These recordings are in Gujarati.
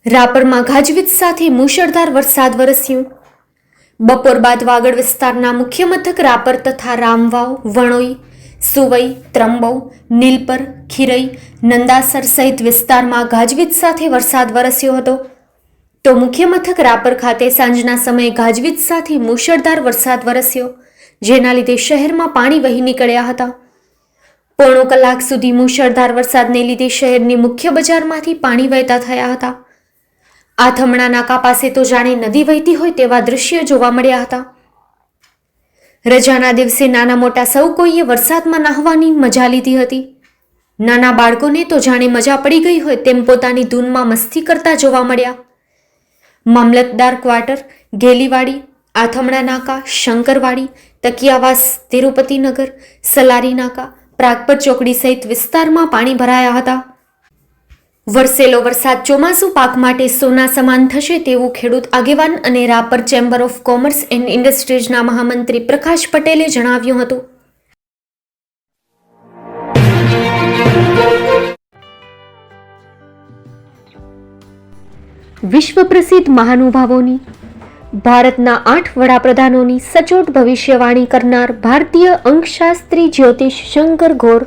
રાપરમાં ગાજવીજ સાથે મુશળધાર વરસાદ વરસ્યો. બપોર બાદ વાગડ વિસ્તારના મુખ્ય મથક રાપર તથા રામવાવ, વણોઈ, સુવઈ, ત્રંબો, નીલપર, ખીરઈ, નંદાસર સહિત વિસ્તારમાં ગાજવીજ સાથે વરસાદ વરસ્યો હતો. તો મુખ્ય મથક રાપર ખાતે સાંજના સમયે ગાજવીજ સાથે મુશળધાર વરસાદ વરસ્યો, જેના લીધે શહેરમાં પાણી વહી નીકળ્યા હતા. પોણો કલાક સુધી મુશળધાર વરસાદને લીધે શહેરની મુખ્ય બજારમાંથી પાણી વહેતા થયા હતા. આથમણા નાકા પાસે તો જાણે નદી વહેતી હોય તેવા દૃશ્યો જોવા મળ્યા હતા. રજાના દિવસે નાના મોટા સૌ કોઈએ વરસાદમાં નાહવાની મજા લીધી હતી. નાના બાળકોને તો જાણે મજા પડી ગઈ હોય તેમ પોતાની ધૂનમાં મસ્તી કરતા જોવા મળ્યા. મામલતદાર ક્વાર્ટર, ગેલીવાડી, આથમણા નાકા, શંકરવાડી, તકિયાવાસ, તિરુપતિનગર, સલારી નાકા, પ્રાગપર ચોકડી સહિત વિસ્તારમાં પાણી ભરાયા હતા. વરસેલો વરસાદ ચોમાસુ પાક માટે સોના સમાન થશે તેવું ખેડૂત આગેવાન અને Rapar chamber of commerce and ઇન્ડસ્ટ્રીઝના મહામંત્રી પ્રકાશ પટેલે જણાવ્યું હતું. વિશ્વ પ્રસિદ્ધ મહાનુભાવોની, ભારતના 8 વડાપ્રધાનોની સચોટ ભવિષ્યવાણી કરનાર ભારતીય અંકશાસ્ત્રી જ્યોતિષ શંકર ઘોર,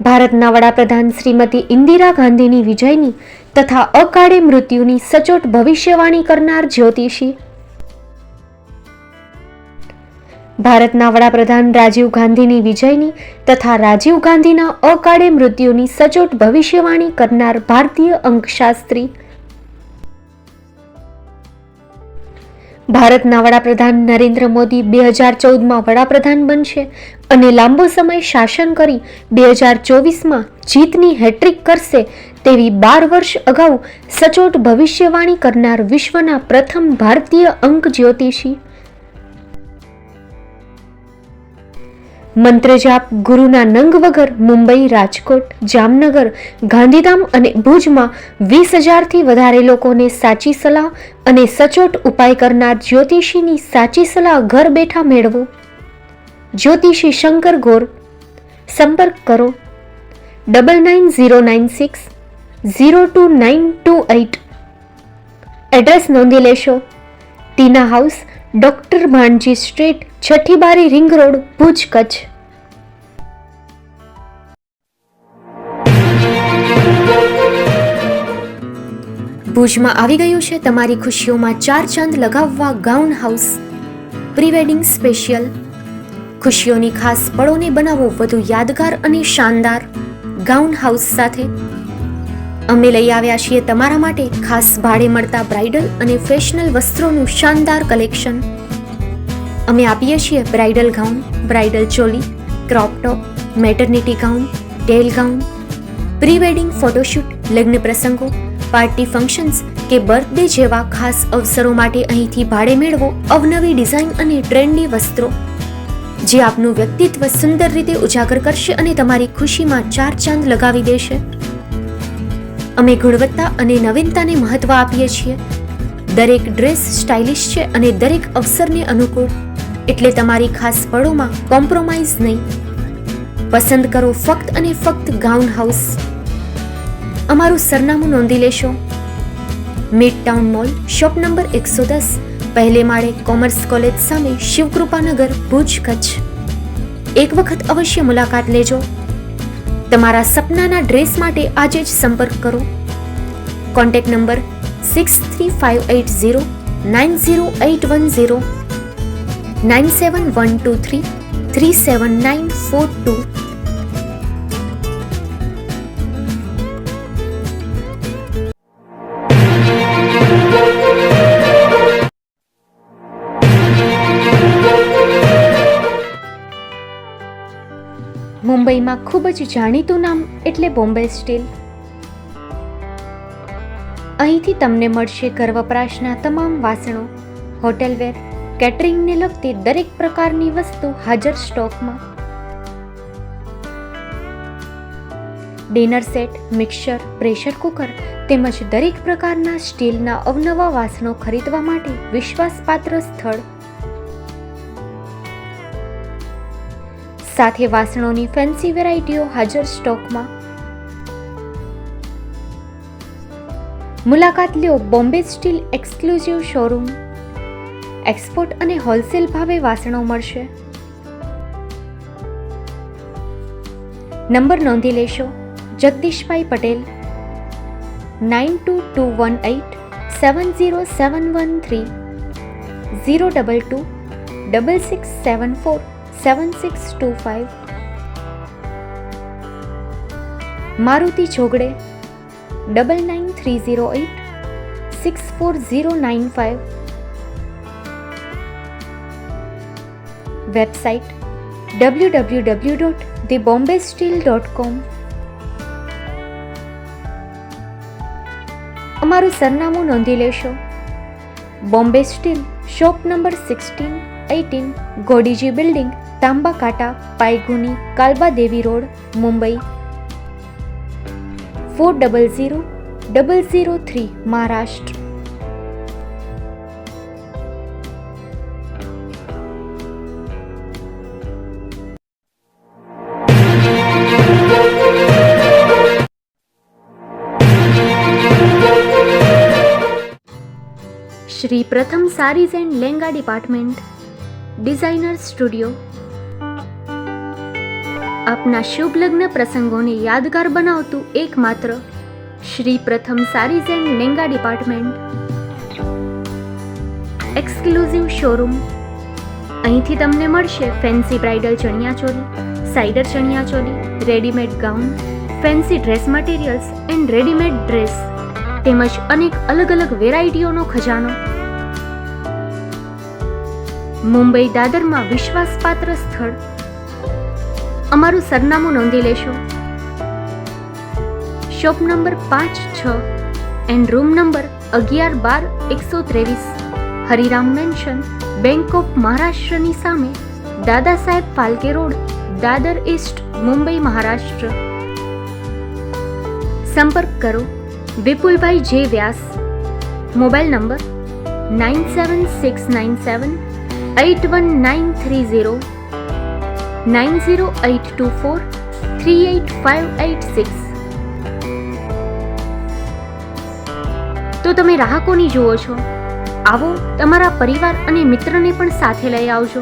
ભારતના વડાપ્રધાન શ્રીમતી ઇન્દિરા ગાંધીની વિજયની તથા અકાળે મૃત્યુની સચોટ ભવિષ્યવાણી કરનાર જ્યોતિષી, ભારતના વડાપ્રધાન રાજીવ ગાંધીની વિજયની તથા રાજીવ ગાંધીના અકાળે મૃત્યુની સચોટ ભવિષ્યવાણી કરનાર ભારતીય અંકશાસ્ત્રી, ભારતના વડાપ્રધાન નરેન્દ્ર મોદી 2014માં વડાપ્રધાન બનશે અને લાંબો સમય શાસન કરી 2024માં જીતની હેટ્રિક કરશે તેવી 12 વર્ષ અગાઉ સચોટ ભવિષ્યવાણી કરનાર વિશ્વના પ્રથમ ભારતીય અંક જ્યોતિષી, મંત્રજાપ ગુરુના નંગ વગર મુંબઈ, રાજકોટ, જામનગર, ગાંધીધામ અને ભુજમાં 20,000થી વધારે લોકોને સાચી સલાહ અને સચોટ ઉપાય કરનાર જ્યોતિષીની સાચી સલાહ ઘર બેઠા મેળવો. જ્યોતિષી શંકર ઘોર. સંપર્ક કરો 9909602928. એડ્રેસ નોંધી લેશો. ટીના હાઉસ, ડોક્ટર ભાણજી સ્ટ્રીટ, છઠ્ઠી બારી, રિંગ રોડ, ભુજ, કચ્છ. ભુજમાં આવી ગયું છે તમારી ખુશીઓમાં 4 ચાંદ લગાવવા gown house pre wedding special. ખુશીઓની ખાસ પળોને બનાવો વધુ યાદગાર અને શાનદાર ગાઉન હાઉસ સાથે. અમે લઈ આવ્યા છીએ તમારા માટે ખાસ ભાડે મળતા બ્રાઇડલ અને ફેશનલ વસ્ત્રોનું શાનદાર કલેક્શન. અમે આપીએ છીએ bridal gown, bridal choli, crop top, maternity gown, tail gown, pre wedding photoshoot, લગ્ન પ્રસંગો, પાર્ટી ફંક્શન્સ કે બર્થડે જેવા ખાસ અવસરો માટે અહીંથી ભાડે મેળવો અવનવી ડિઝાઇન અને ટ્રેન્ડી વસ્ત્રો, જે આપનું વ્યક્તિત્વ સુંદર રીતે ઉજાગર કરશે અને તમારી ખુશીમાં 4 ચાંદ લગાવી દેશે. અમે ગુણવત્તા અને નવીનતાને મહત્વ આપીએ છીએ. દરેક ડ્રેસ સ્ટાઇલિશ છે અને દરેક અવસરને અનુકૂળ, એટલે તમારી ખાસ પળોમાં કોમ્પ્રોમાઇઝ નહીં. પસંદ કરો ફક્ત અને ફક્ત ગાઉન હાઉસ. અમારું સરનામું નોંધી લેશો. Mid town mall, shop number 110, પહેલે માળે, કોમર્સ કોલેજ સામે, શિવકૃપાનગર, ભુજ, કચ્છ. એક વખત અવશ્ય મુલાકાત લેજો. તમારા સપનાના ડ્રેસ માટે આજે જ સંપર્ક કરો. Contact number 6358090810, 9712337942. મુંબઈમાં ખૂબ જ જાણીતું નામ એટલે બોમ્બે સ્ટીલ. અહીંથી તમને મળશે ઘર વપરાશના તમામ વાસણો, હોટેલવેર, કેટરિંગને લગતી દરેક પ્રકારની વસ્તુ હાજર સ્ટોકમાં. Dinner set, mixer, pressure cooker તેમજ દરેક પ્રકારના સ્ટીલના અવનવા વાસણો ખરીદવા માટે વિશ્વાસપાત્ર સ્થળ. સાથે વાસણોની ફેન્સી વેરાયટીઓ હાજર સ્ટોકમાં. મુલાકાત લ્યો Bombay steel exclusive showroom. Export અને હોલસેલ ભાવે વાસણો મળશે. નંબર નોંધી લેશો. જગદીશભાઈ પટેલ 9221870713 022 6674 7625. મારુતિ જોગડે 9930864095. Website www.thebombasteel.com. અમારું સરનામું નોંધી લેશો. Bombay steel, shop number 16-18, Godiji building, Tamba Kanta, Paydhuni, Kalbadevi road, Mumbai 400003, Maharashtra. Shri Pratham sarees and Lenga department, designer studio. આપના શુભ લગ્ન પ્રસંગોને યાદગાર બનાવતું એકમાત્ર Shri Pratham sarees and Lenga department, exclusive showroom. અહીંથી તમને મળશે fancy bridal chaniya choli, cider chaniya choli, readymade gown, fancy dress materials and readymade dress તેમજ અનેક અલગ અલગ વેરાયટીઓનો ખજાનો. મુંબઈ દાદરમાં વિશ્વાસપાત્ર સ્થળ. અમારું સરનામું નોંધી લેશો. Shop number 5-6 and room number 11-12-123, Hariram mansion, bank of મહારાષ્ટ્રની સામે, દાદા સાહેબ ફાલ્કે રોડ, દાદર ઈસ્ટ, મુંબઈ, મહારાષ્ટ્ર. સંપર્ક કરો વિપુલભાઈ જે વ્યાસ. Mobile number 9769781930, 9082438586. તો તમે રાહ કોની જુઓ છો? આવો, તમારા પરિવાર અને મિત્રને પણ સાથે લઈ આવજો.